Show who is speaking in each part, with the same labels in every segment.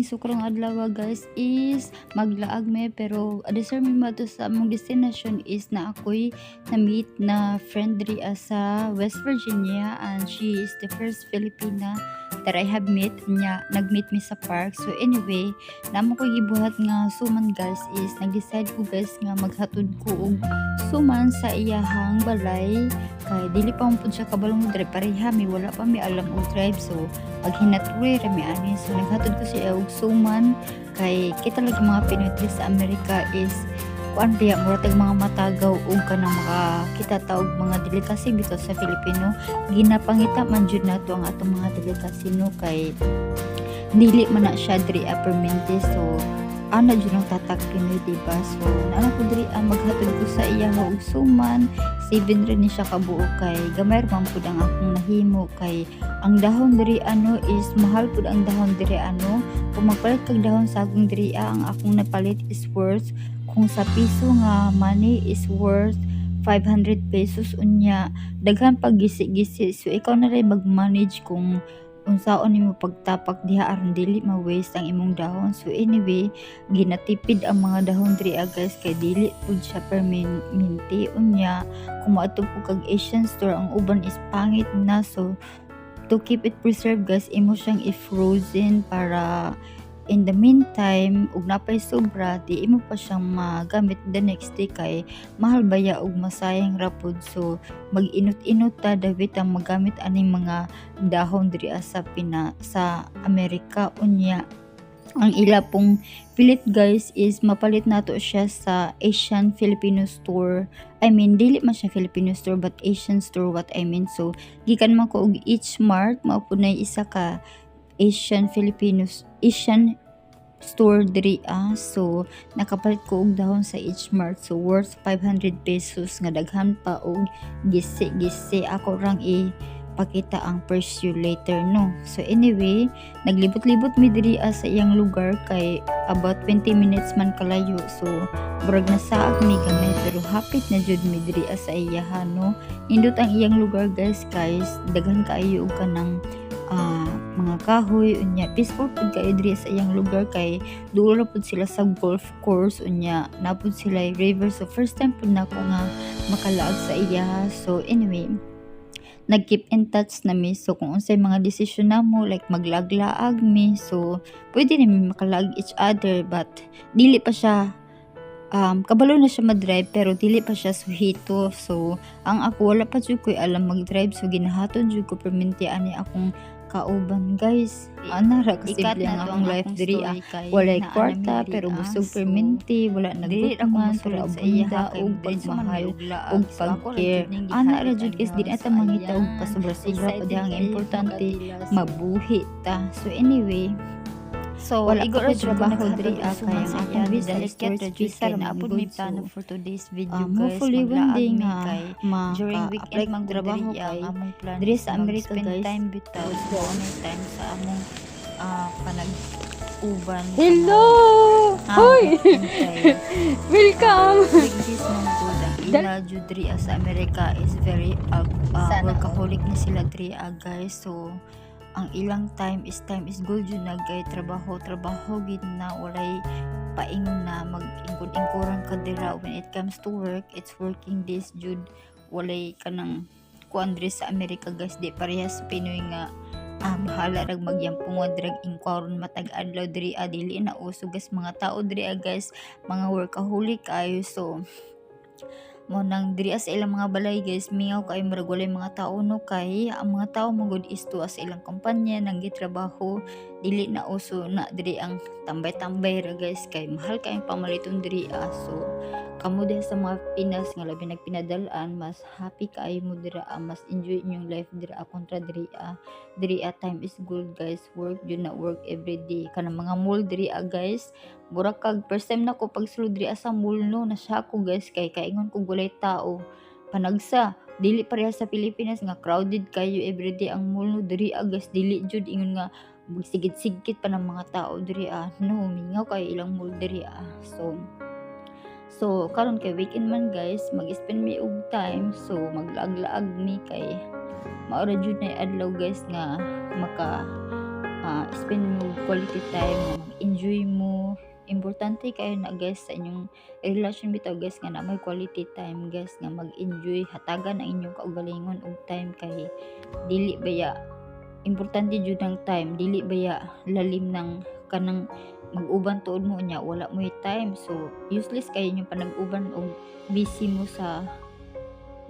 Speaker 1: so karong adlaw guys is maglaag me pero adisar mi mato sa among destination is na ako'y na-meet na friend diri sa West Virginia and she is the first Filipina that I have met niya. Nag-meet mi sa park. So anyway, namo ko gibuhat nga suman guys is nag-decide ko guys nga maghatod ko og suman sa iyahang balay kay dili pa man pud siya kabalong drive pareha mi wala pa mi alam og drive. So pag hinaturi rami ani so naghatod ko siya og suman kay kita lagi mga Pinoy diri sa Amerika is kuan diya mura tag mga matagaw og kanang makakita ta og mga delicacy bitaw sa Filipino ginapangita man jud nato ang atong mga delicacy no kay dili man na siya diri permente. So ana jud ang tatak Pinoy diba. So naana ko diri maghatod ko sa iya og suman 7 rin ni siya kabuo kay gamay man pud ang akong nahimo kay ang dahon diri is mahal pud ang dahon diri kung magpalit kag dahon sa akong diri ang akong napalit is worth kung sa piso nga money is worth 500 pesos unya daghan pag gisi-gisi. So ikaw na rin mag-manage kung unsaon nimo pagtapak diha aron dili ma-waste ang imong dahon. So anyway, ginatipid ang mga dahon diri guys kay dili pud siya permanente unya. Kung moadto po kag Asian store ang uban is pangit na. So to keep it preserved guys, imo siyang i-frozen para in the meantime ug napay sobra di imo pa siyang magamit the next day kay mahal baya ug masayang rapod. So mag-inot-inot ta dawit ang magamit aning mga dahon diri sa Amerika unya. Ang ila pong pilit guys is mapalit nato siya sa Asian Filipino store. I mean dili man siya Filipino store but Asian store what I mean. So gikan man ko og H Mart mao pud nay isa ka Asian store diri so nakapalit ko og dahon sa H Mart so worth 500 pesos nga daghan pa og gisi ako rang pakita ang presyo later no. So anyway, naglibot-libot mi diri sa iyang lugar kay about 20 minutes man kalayo. So murag nasaag mi gamay pero hapit na jud mi diri sa iyahan no. Indot ang iyang lugar guys daghan kaayo og kanang mga kahoy unya peaceful pud kayo diri sa iyang lugar kay duol pud sila sa golf course unya napud sila river. So first time pud nako nga makalaag sa iya. So anyway, nag-keep in touch na mi. So kung unsay mga desisyon namo like maglaglaag mi so pwede na mi makalag each other but dili pa siya kabalo na siya mag-drive pero dili pa siya suhito. So ang ako wala pa jud koy alam mag-drive so ginahatod jud ko permente ani akong kauban guys. Anara kasi ang akong life diri walay kwarta pero busog permente wala na gutman pero sa iya og pagmahal og pag-care. Ana ra jud guys din ata mangita og pasobra-sobra pud ang importante mabuhi ta. So anyway, so wala ko trabaho diri kay ang akong visa is tourist visa na apod mi plano for today's video guys. Hopefully one day nga during weekend mang trabaho kay among plan diri sa America guys. Time bitaw so time sa among panag-uban. Hello! Hoy! Welcome! This mong good ang ila jud diri sa America is very workaholic ni sila diri guys. So ang ilang time is gold jud nagay trabaho gid na walay paingon na mag-ingkod-ingkuran ka dira when it comes to work. It's working days jud walay kanang kuan diri sa Amerika guys di parehas Pinoy nga bahala rag magyampong drag ingkuron matag adlaw diri dili na uso guys mga tao diri guys mga workaholic ayo. So mo nang diri sa ilang mga balay guys mingaw kay murag walay mga tao no kay ang mga tao magud isto as ilang kumpanya nang gitrabaho dili na uso na diri ang tambay-tambay ra guys kay mahal kay pamaliton diri so kamo diha sa mga Pinas nga labi nagpinadalaan mas happy kaayo mo dira mas enjoy inyong life dira kontra diri time is gold guys. Work jud na work every day kanang mga mall diri guys burakag first time nako pagsulod diri sa mall no nasya ko guys kay kaingon kog walay tao panagsa dili pareha sa Pilipinas nga crowded kayo everyday ang mall no diri guys dili jud ingon nga sigit-sigit pa ng mga tao diri no mingaw kay ilang mall diri so karon kay weekend man guys mag-spend mi og time so maglaag-laag mi kay maura jud na adlaw guys nga maka spend mo quality time, enjoy mo. Importante kayo na guys sa inyong relasyon bitaw guys nga na may quality time guys nga mag-enjoy, hatagan ang inyong kaugalingon og time kay dili baya importante jud ang time, dili baya lalim ng kanang mag-uban tuod mo nya wala mo time, so useless kayo yung panag-uban og busy mo sa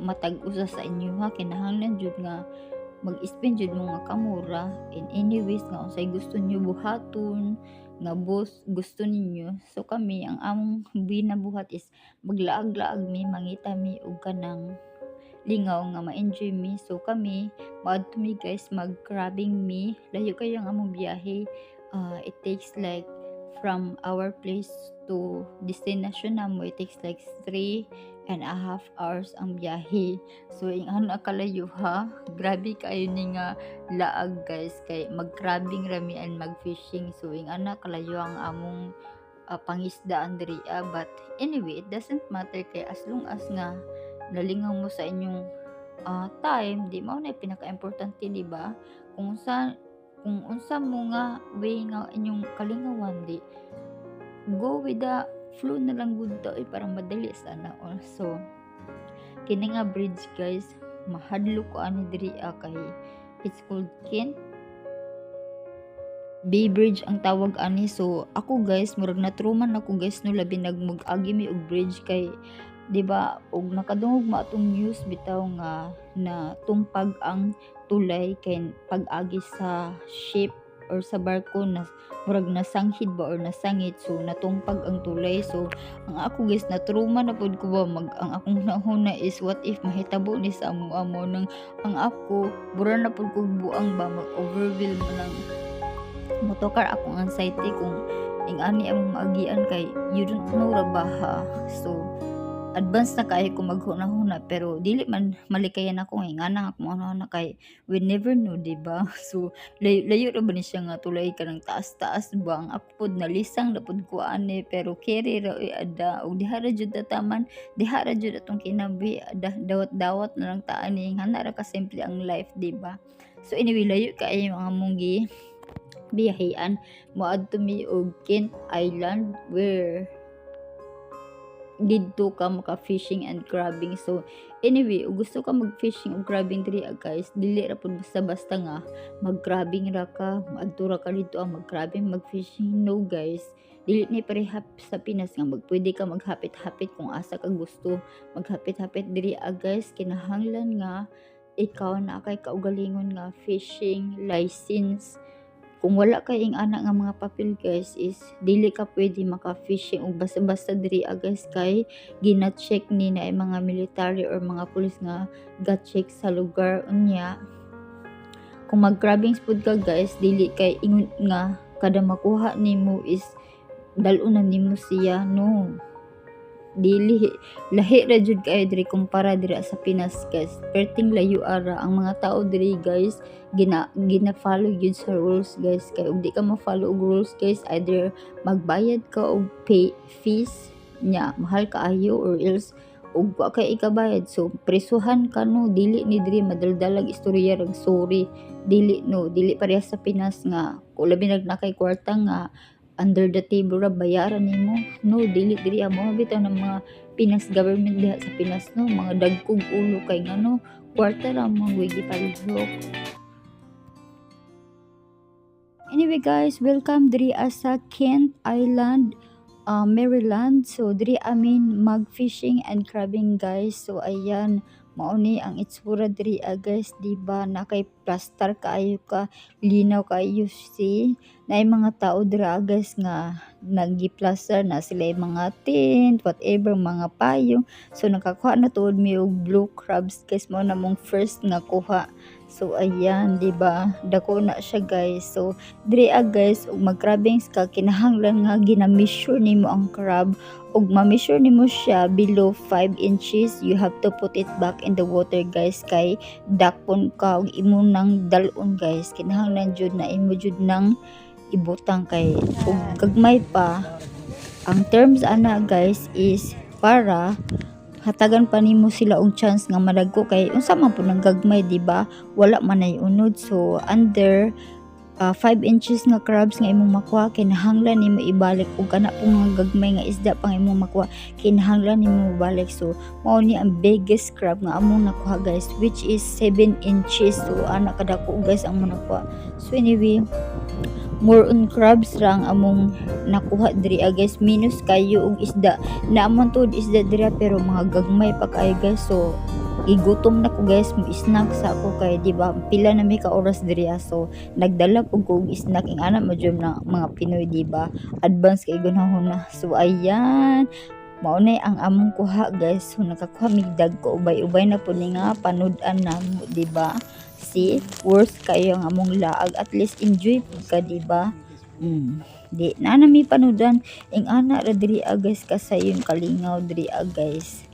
Speaker 1: matag usa sa inyo ha. Kinahanglan jud nga mag-spend jud mo nga kamura in any ways nga unsay gusto niyo buhaton nga boss gusto ninyo. So kami ang among binabuhat is maglaag-laag mi, mangita mi og kanang lingaw nga ma-enjoy mi. So kami maadto mi guys mag-crabbing mi, layo kayo ang among biyahe. It takes like from our place to destination namo, it takes like 3.5 hours ang biyahe. So ang kalayo ha, grabe kayo ni nga laag guys kay mag-crabbing rami and mag-fishing. So anak kalayo ang among pangisdaan diri but anyway it doesn't matter kay as long as nga nalingaw mo sa inyong time, di mao na pinaka-importante, di ba? Kung unsa mo nga way nga inyong kalingawan, di go with the flow na lang gud to para madali sana. So kini nga bridge guys mahadlo ko ani diri kay it's called Kent Bay Bridge ang tawag ani. So ako guys murag natruman ako guys no labi nagmug-agi mi og bridge kay di ba og nakadungog ma atong news bitaw nga na tumpag ang tulay kay pag-agi sa ship or sa barko na murag nasanghid ba or nasangit, so natumpag ang tulay. So ang ako guys natruma na pod ko ba ang akong nahuna is what if mahitabo ni sa amo nang ang ako bura na pod ko buang ba mag-overwhelm ng motokar akong anxiety kung ani ang maagian kay you don't know ra ba ha. So advance na kay ko maghuna-huna pero dili man malikayan ako nga nang ako ano kay we never know, diba? So layo ra ba ni siya nga tulay kanang taas-taas ba ang apod nalisang napod ko ani pero carry ra ada og diha ra jud taman, diha ra jud atong kinabi dawat-dawat na lang taan ni hana ra ka simple ang life, diba? So anyway layo kay mga munggi biyahean moadto mi og Kent Island where didto ka maka-fishing and crabbing. So anyway gusto ka mag-fishing o crabbing diri guys, dili ra pud basta-basta nga mag-crabbing ra ka maadto ra ka dito mag-crabbing mag-fishing. No guys, dili ni parehap sa Pinas nga pwede ka maghapit-hapit kung asa ka gusto maghapit-hapit diri guys. Kinahanglan nga ikaw na kay kaugalingon nga fishing license. Kung wala kayong anak nga mga papel guys is dili ka pwede maka-fishing o basta-basta diri guys kay gina-check ni na mga military or mga pulis nga ga-check sa lugar unya. Kung mag-crabbing food ka guys dili kay ingon nga kada makuha nimo is dalunan nimo siya, no. Dili lahi ra jud kay diri kumpara diri sa Pinas guys. Perting layo ara ang mga tao diri guys gina-follow yun sa rules guys kay ug di ka ma-follow og rules guys either magbayad ka og fees nya mahal kaayo or else ug wa kay ikabayad so presuhan ka, no. Dili ni diri madaldalag istorya rag sorry, dili, no. Dili pareha sa Pinas nga kung labi nakay kwarta nga under the table ra bayaran nimo, no. Dili diri amo bitaw ng mga Pinas government diha sa Pinas, no. Mga dagkog ulo kay ngano kwarta ra mga wigi palihok. Anyway guys, welcome diri sa Kent Island, Maryland. So diri amin mag-fishing and crabbing guys. So ayan mao ni ang itsura diri guys, diba nakay plaster kaayo ka linaw kaayo see na mga tao dira guys nga nagi-plaster na sila mga tent whatever mga payong. So nakakuha na tuod mi og blue crabs guys, mao na mong first nga kuha. So ayan diba dako na siya guys. So diri guys ug mag-crabbings ka kinahanglan nga gina-measure nimo ang crab ug ma-measure nimo siya below 5 inches. You have to put it back in the water guys kay dakpon ka ug imo nang dalon guys. Kinahanglan jud na imo jud nang ibutang kay ug gagmay pa. Ang terms ana guys is para hatagan pa nimo sila og chance nga madagko kay unsa man pud nang gagmay, diba? Wala man ay unod. So under 5 inches nga crabs nga imong makuha, kinahanglan nimo ibalik, ug kana po nga gagmay nga isda pang imong makuha, kinahanglan nimo ibalik. So mao ni ang biggest crab nga among nakuha guys, which is 7 inches. So ana kadako guys ang among nakuha. So anyway, more on crabs ra ang among nakuha diri guys, minus kayo og isda. Naamon to isda diri pero mga gagmay pa kayo guys. So igutom na ko guys, mo snack sa ako kay di ba pila na may ka oras diri. So nagdala pug ko og snack, ing ana mo jud na mga Pinoy di ba, advance kay gunahon na. So ayan, mao na ang among kuha guys. So nakakuha mig ko ubay-ubay na po ni nga panud-an namo di ba. See, worth kayo ang among laag, at least enjoy pud ka di ba. Di na mi panudan ing ana ra diri guys, kasayon kalingaw diri guys.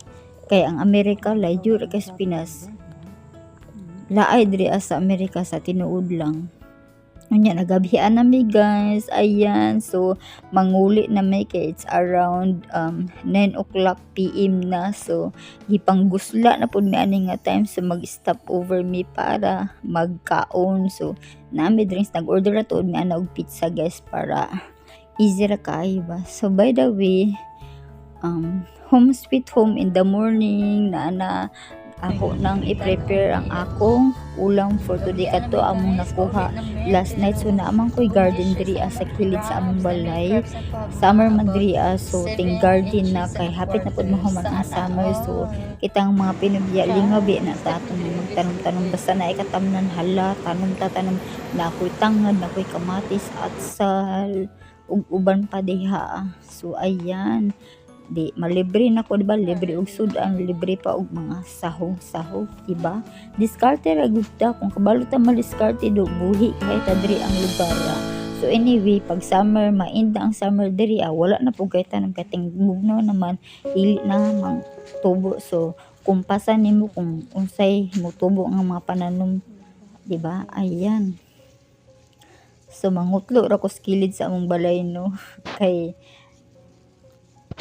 Speaker 1: Kay ang Amerika layo ra kay Pinas. Laay diri sa Amerika sa tinuod lang. Unya nagabihan na mi guys. Ayan, so manguli na may kay it's around 9 o'clock PM na. So gipanggusla na pud mi ani nga time, so mag-stop over mi para magkaon. So nami drinks, nag-order na tuod mi ana og pizza guys para easy ra kaayo ba. So by the way, home sweet home in the morning na ako nang i-prepare ang akong ulam for today. Kadto among nakuha last night. So naamang ko'y garden diri sa kilid sa among balay, summer man diri. So ting garden na kay hapit na pud mahuman ang summer. So kitang mga Pinubya lingaw bi na ta atong magtanom-tanom, basta na ikatamnan hala tanom na ako'y tangad, na ako'y kamatis at sal ug uban pa diha. So ayan, di malibre na ko diba, libre og sudan, libre pa og mga sahog diba. Diskarte ra gud ta, kung kabalo ta maliskarte do buhi kay ta diri ang lugar. So anyway, pag summer mainda ang summer diri, wala na pug kay tanong kating bugnaw naman, dili na mang tubo. So kumpasan nimo kung unsay motubo ang mga pananom diba. Ayan, so mangutlo ra ko sa kilid sa among balay no kay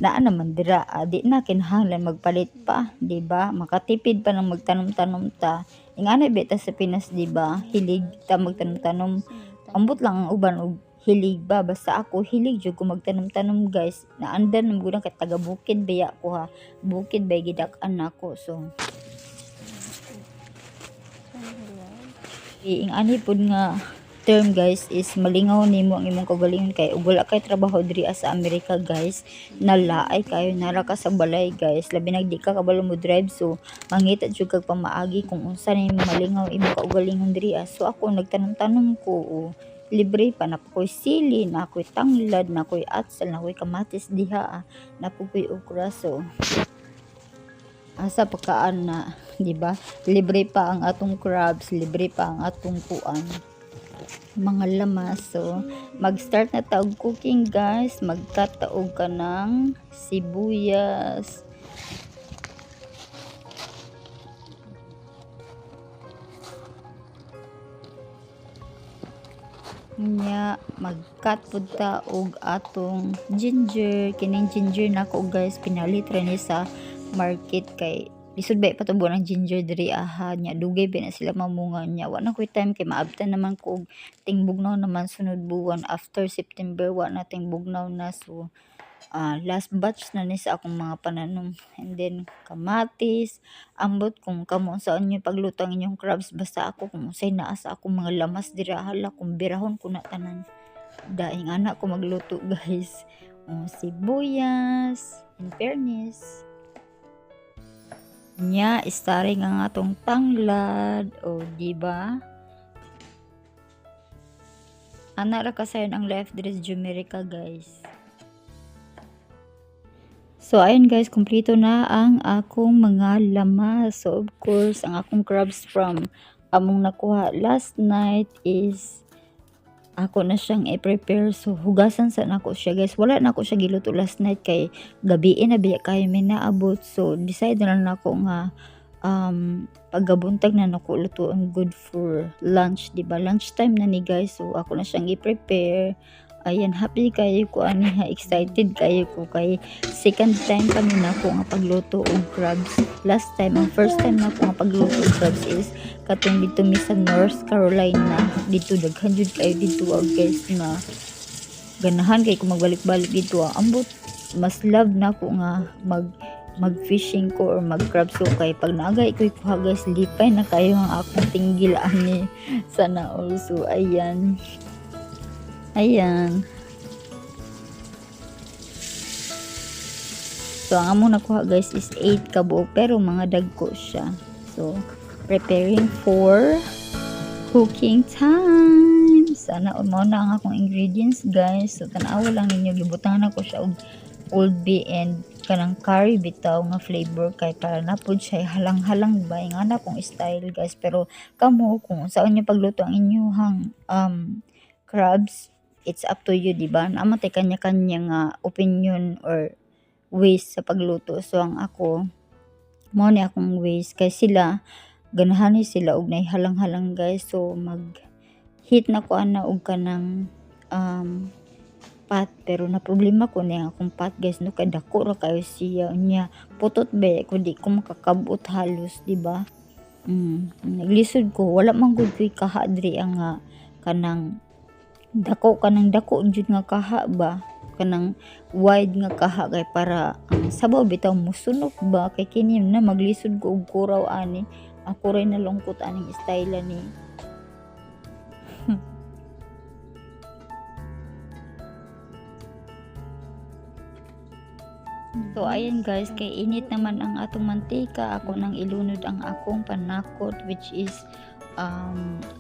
Speaker 1: naa naman dira, di na kinahanglan magpalit pa di ba, makatipid pa nang magtanom-tanom ta. Ingana beta sa Pinas di ba, hilig ta magtanom-tanom, ambot lang ang uban og hilig ba. Basta ako hilig jud ko magtanom-tanom guys, naandan nam gud kay taga bukid baya ko ha, bukid bay gidak-an nako. So ing ani pud nga term guys is malingaw nimo ang imong kaugalingon, kay ug wala kay trabaho diri sa Amerika guys, nalaay kayo nara ka sa balay guys, labi na di ka kabalo mo drive. So mangita jud kag pamaagi kung unsa nimo malingaw imong kaugalingon diri. So ako nagtanom-tanom ko, libre pa na ko'y sili, na ko'y tanglad, na ko'y atsal, na ko'y kamatis diha, na ko'y okra. So asa pagkaan na di ba, libre pa ang atong crabs, libre pa ang atong kuan mga lamas. So mag-start na taog cooking guys, magkataog ka ng sibuyas, nya mag-cut pud ta og atong ginger. Kining ginger nako guys pinalit ra ni sa market, kay lisod ba patubo ng ginger diri nya dugay ba na sila mamunga nya. Wa na koy time kay maabtan naman ko og tingbugnaw naman sunod buwan after September, wa na tingbugnaw na. So last batch na ni sa akong mga pananom. And then kamatis, ambot kung kamo saan nyo paglutang inyong crabs, basta ako kung usay naa sa akong mga lamas dira hala kung birahon ko na tanan, daing anak ko magluto guys. Sibuyas, in fairness nya istari nga atong tanglad, di ba ana ra kasayon ang life diri sa Jamaica guys. So ayun guys, kumpleto na ang akong mga lamas. So of course ang akong crabs from among nakuha last night is ako na siyang i-prepare. So hugasan sa nako siya guys, wala na ako siya giluto last night kay gabiin na biya kayo may naabot. So decide na lang ako nga paggabuntag na nako luto ang good for lunch, di ba, lunch time na ni guys. So ako na siyang i-prepare, ayan, happy kayo ko ani ha, excited kayo ko kay second time kami na ko nga pagluto og crabs. Last time, ang first time na ko nga pagluto og crabs is katong dito mi sa North Carolina. Dito daghan jud kayo dito guys nga ganahan kay ko magbalik-balik dito. Ambot mas love na ko nga mag-fishing ko or mag-crab so kay pag naagay ko kuha guys, lipay na kayo ang akong tinggil ani sana also. Ayan. So ang among nakuha guys is 8 kabuok pero mga dagko siya. So preparing for cooking time. Sana mo na ang akong ingredients guys. So tanawa lang ninyo, gibutangan ako siya og Old Bay and kanang curry bitaw nga flavor kay para napud siya halang-halang ba nga na kong style guys. Pero kamo kung saan niyo pagluto ang inyong crabs, it's up to you, diba? Naman tay kanya-kanya nga opinion or ways sa pagluto. So ang ako mo ni akong ways kay sila ganahan ni sila og nay halang-halang guys. So mag heat na ko ana og kanang pot pero na problema ko na akong pot guys no kay dako ra kayo siya niya putot ba ko di ko makakabot halos, diba? Naglisod ko wala man gud koy kaha diri ang kanang dako jud nga kaha ba, kanang wide nga kaha kay para ang sabaw bitaw musunok ba kay kini na maglisod ko og kuraw ani. Ako ray nalungkot aning style ni. So ayan guys, kay init naman ang atong mantika, ako nang ilunod ang akong panakot which is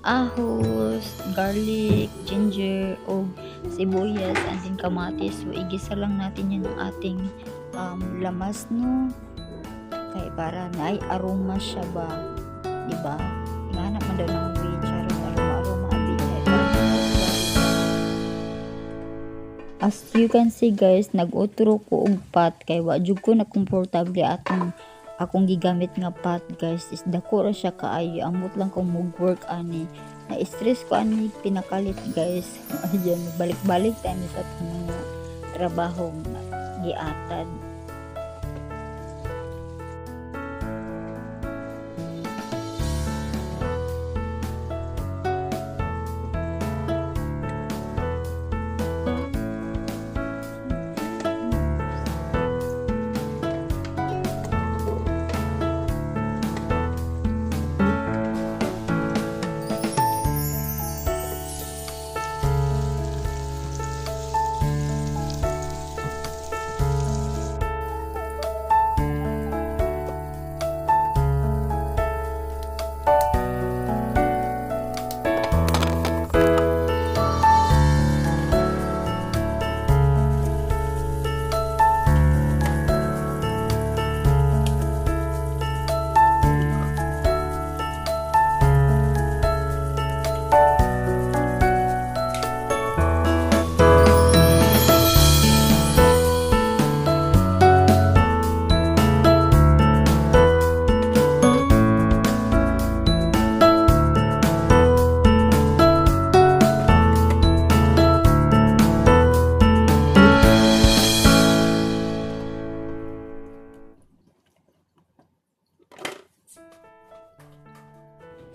Speaker 1: ahos, garlic, ginger, o sibuyas, and then kamatis. So igisa lang natin yan ng ating lamas no, kay para naay aroma siya ba, diba? Nga naman daw ng charot aroma abi. As you can see guys, nag-utro ko og pot kay wa jud ko na komportable akong gigamit nga pot guys. Is dako ra siya kaayo, amot lang kong mag-work ani. Na-stress ko ani pinakalit guys. Ayan, balik-balik tayo sa mga trabaho na giatad.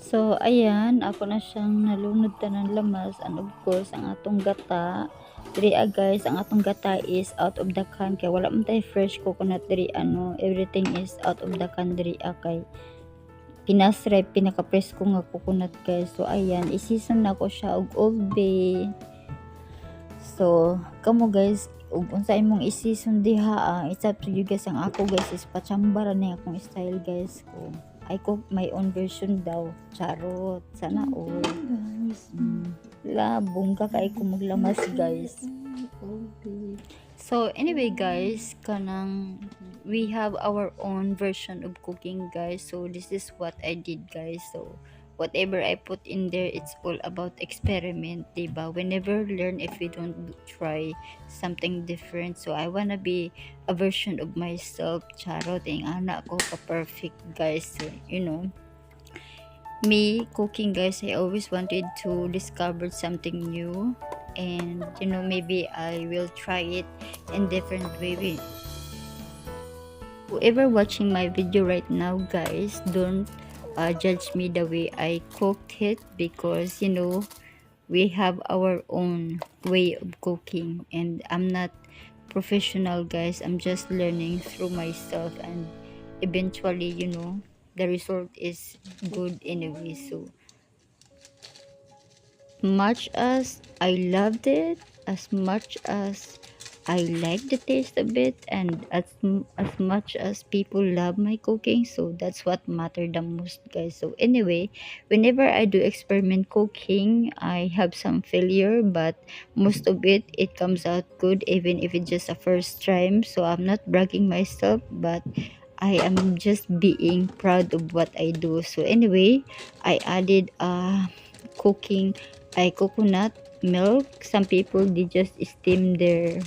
Speaker 1: So ayan, ako na siyang nalunod tanan lamas, and of course ang atong gata diri guys. Ang atong gata is out of the can kay wala man tay fresh coconut diri everything is out of the can diri kay pinasray pinaka-press ko nga coconut guys. So ayan, i-season na ko siya og Old Bay. So kamo guys, ug unsa imong i-season diha, it's up to you guys. Ang ako guys is pachambara na akong style guys ko. I cook my own version daw. Charot. Sana all. Bongga kay ko maglamas guys. So anyway guys, we have our own version of cooking guys. So this is what I did guys. So whatever I put in there, it's all about experiment, diba? We never learn if we don't try something different. So I wanna be a version of myself. Charot, ang anak ko ka-perfect guys. So, me cooking guys, I always wanted to discover something new. and maybe I will try it in different way. Whoever watching my video right now, guys, don't judge me the way I cooked it, because we have our own way of cooking, and I'm not professional, guys. I'm just learning through myself, and eventually the result is good anyway. So much as I loved it, as much as I like the taste of it, and as much as people love my cooking, so that's what mattered the most, guys. So anyway, whenever I do experiment cooking, I have some failure, but most of it comes out good, even if it's just a first time. So I'm not bragging myself, but I am just being proud of what I do. So anyway, I added cooking coconut milk. Some people, they just steam their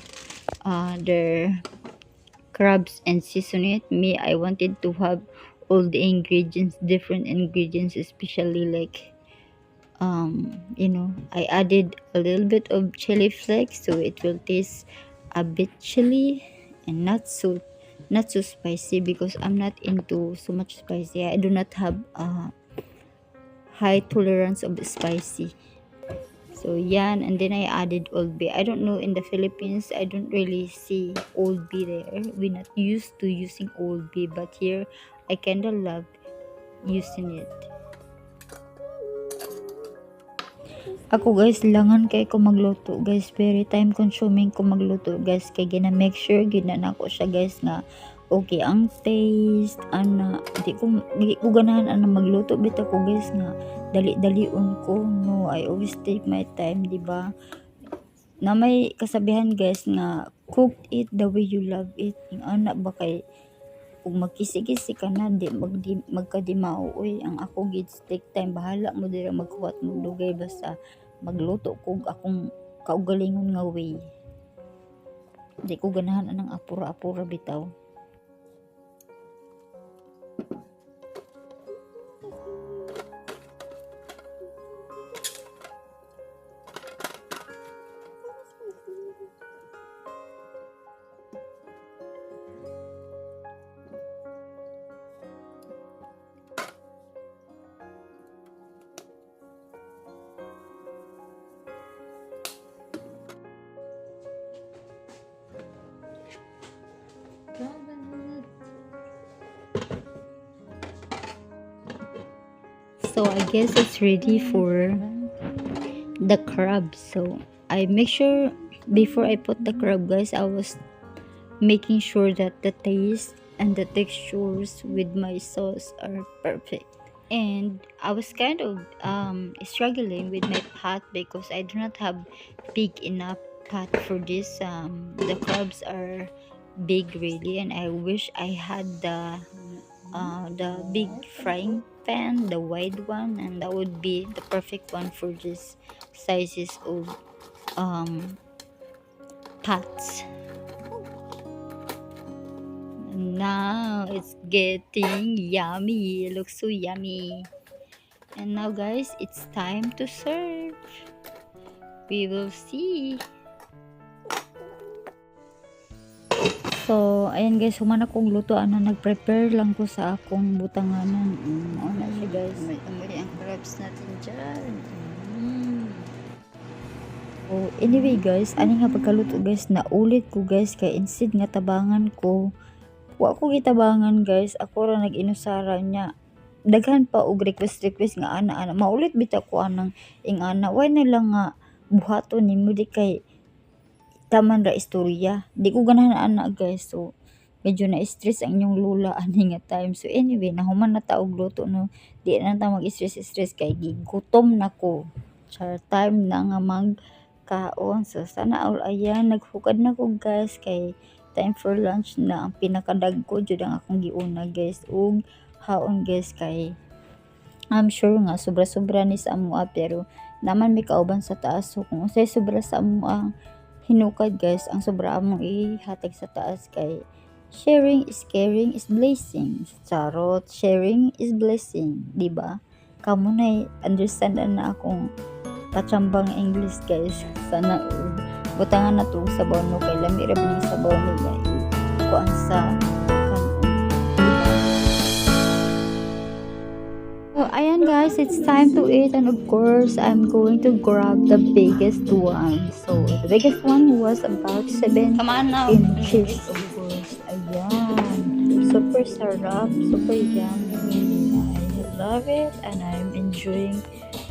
Speaker 1: crabs and season it. Me, I wanted to have all the ingredients, different ingredients, especially like I added a little bit of chili flakes, so it will taste a bit chili and not so spicy, because I'm not into so much spicy. I do not have a high tolerance of spicy. So yan, and then I added Old Bay. I don't know, in the Philippines I don't really see Old Bay there. We're not used to using Old Bay, but here I kinda love using it. Ako, guys, langan kay ko magluto, guys. Very time consuming ko magluto, guys, kay gina make sure ginana ko siya, guys, nga okay ang taste ana. Di ko ganahan ana magluto bitaw ko, guys, nga dali-dalion ko. No, I always take my time, di ba? Na may kasabihan, guys, nga cook it the way you love it. Yung ana ba kay kung magkisi-kisi ka na, magkadimao, uy, ang ako gid take time, bahala mo dira magkuwat mo dugay, basta magluto kog akong kaugalingon nga way. Di ko ganahan anang apura-apura bitaw. So I guess it's ready for the crab. So I make sure before I put the crab, guys, I was making sure that the taste and the textures with my sauce are perfect. And I was kind of struggling with my pot, because I do not have big enough pot for this. The crabs are big really, and I wish I had the big frying pan, the wide one, and that would be the perfect one for this sizes of pots. Now it's getting yummy. It looks so yummy. And now, guys, it's time to serve. We will see. So, ayan, guys, human akong lutoan na nag-prepare lang ko sa akong butanganan. Ano siya, guys? May ang crabs natin dyan. Oh, anyway, guys, ani nga pagkaluto, guys, naulit ko, guys, kay instead nga tabangan ko, wa ko gitabangan, guys, ako ra nag-inusara niya. Daghan pa og request nga ana maulit bitaw ko anang ingana, why na lang nga buhaton nimo, di kay taman ra istorya. Di ko ganahan ana, guys. So medyo na-stress ang inyong lula ani nga time. So anyway, nahuman na ta og luto, no. Di na ta mag-stress kay gigutom na ko. Char, time na nga magkaon. So sana all, ayan, naghukad na ko, guys, kay time for lunch na. Ang pinakadagko jud ang akong giuna, guys, ug haon, guys, kay I'm sure nga sobra-sobra ni sa amoa, pero naman may kauban sa taas. So kung usay sobra sa amoa hinukad, guys, ang sobra among ihatag sa taas, kay sharing is caring is blessing. Charot, sharing is blessing, di ba? Kamo na understand na akong kachambang English guys. Sana butangan na to sabaw no kay lami ra bini sabaw nila kuan sa so ayan guys, it's time to eat, and of course I'm going to grab the biggest one. So the biggest one was about 7 inches, of course. Ayan, super sarap, super yummy. I love it and I'm enjoying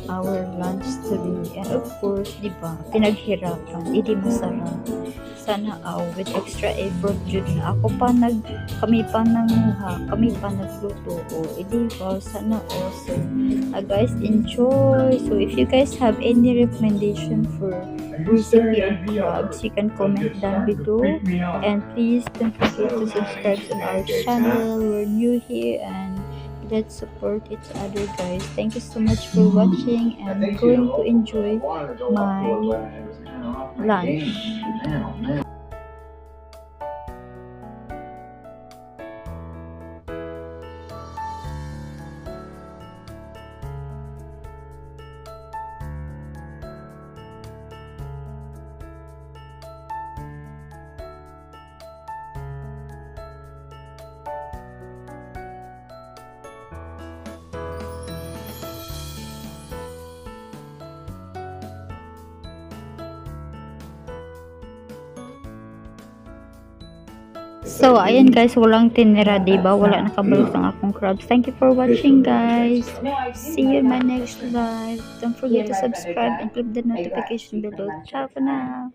Speaker 1: our lunch today. And of course, di ba, pinaghirapan, hindi masarap. Sana with extra effort yun na ako pa kami pa nanguha, kami pa nagluto. Di ba, sana also. Guys, enjoy. So if you guys have any recommendation for recipe of crabs, you can comment down below. And please don't forget to subscribe to our channel. We're new here and let's support each other guys. Thank you so much for watching, and I'm going to enjoy my lunch. So, ayan guys, walang tinira, diba? Wala nakabalot ang akong crabs. Thank you for watching, guys. See you in my next live. Don't forget to subscribe and click the notification bell. Ciao for now.